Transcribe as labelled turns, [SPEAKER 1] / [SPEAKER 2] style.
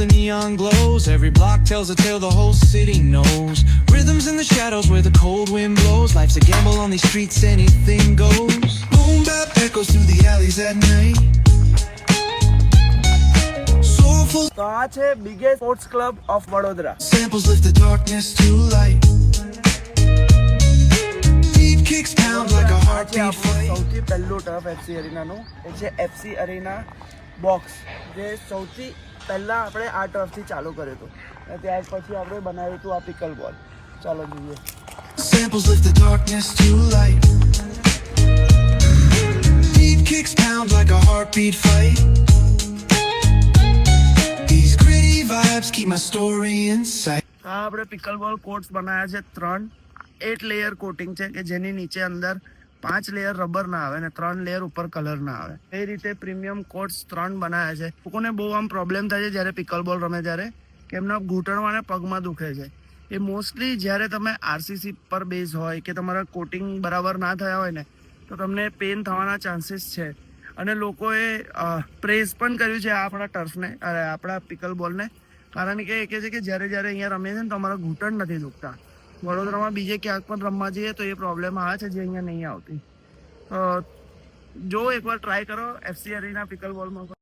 [SPEAKER 1] the neon glows. Every block tells a tale the whole city knows. Rhythms in the shadows where the cold wind blows. Life's a gamble on these streets, anything goes. Boom bap echoes through the alleys at night. Soulful
[SPEAKER 2] તો આ છે biggest sports club of Vadodara.
[SPEAKER 1] samples lift the darkness to light. Beat kicks pound like a
[SPEAKER 2] આ છે
[SPEAKER 1] heartbeat
[SPEAKER 2] આપણું
[SPEAKER 1] fight.
[SPEAKER 2] સૌથી પહેલું turf FC અરીનાનું. એ છે FC અરીના box, જે સૌથી પહેલાં આપણે આ ટર્ફથી ચાલુ કર્યું હતું અને ત્યાર પછી આપણે બનાવ્યું હતું આ પિકલ બોલ. ચાલો જોઈએ.
[SPEAKER 1] Samples lift the darkness to light. Beat kicks pound like a heartbeat fight. These gritty vibes keep my story in sight.
[SPEAKER 2] આ આપણે પિકલ બોલ કોટ્સ બનાવ્યા છે 3. 8 લેયર કોટિંગ છે કે જેની નીચે અંદર 5 લેયર રબર ના આવે અને 3 લેયર ઉપર કલર ના આવે. એ રીતે પ્રીમિયમ કોટ્સ 3 બનાવ્યા છે. લોકોને બહુ આમ પ્રોબ્લેમ થાય છે જ્યારે પિકલ બોલ રમે ત્યારે, કે એમના ઘૂંટણમાં અને પગમાં દુખે છે. એ મોસ્ટલી જ્યારે તમે આરસીસી પર બેઝ હોય કે તમારા કોટિંગ બરાબર ના થયા હોય ને, તો તમને પેન થવાના ચાન્સીસ છે. અને લોકોએ પ્રેઝ પણ કર્યું છે આપણા ટર્ફને, આપણા પિકલ બોલને, કારણ કે એ કહે છે કે જ્યારે અહીંયા રમીએ છે ને તો અમારા ઘૂંટણ નથી દુખતા. વડોદરામાં બીજે ક્યાંક પણ રમવા જઈએ તો એ પ્રોબ્લેમ આવે છે જે અહીંયા નહીં આવતી. જો એકવાર ટ્રાય કરો એફસી અરીના પિકલ બોલમાં.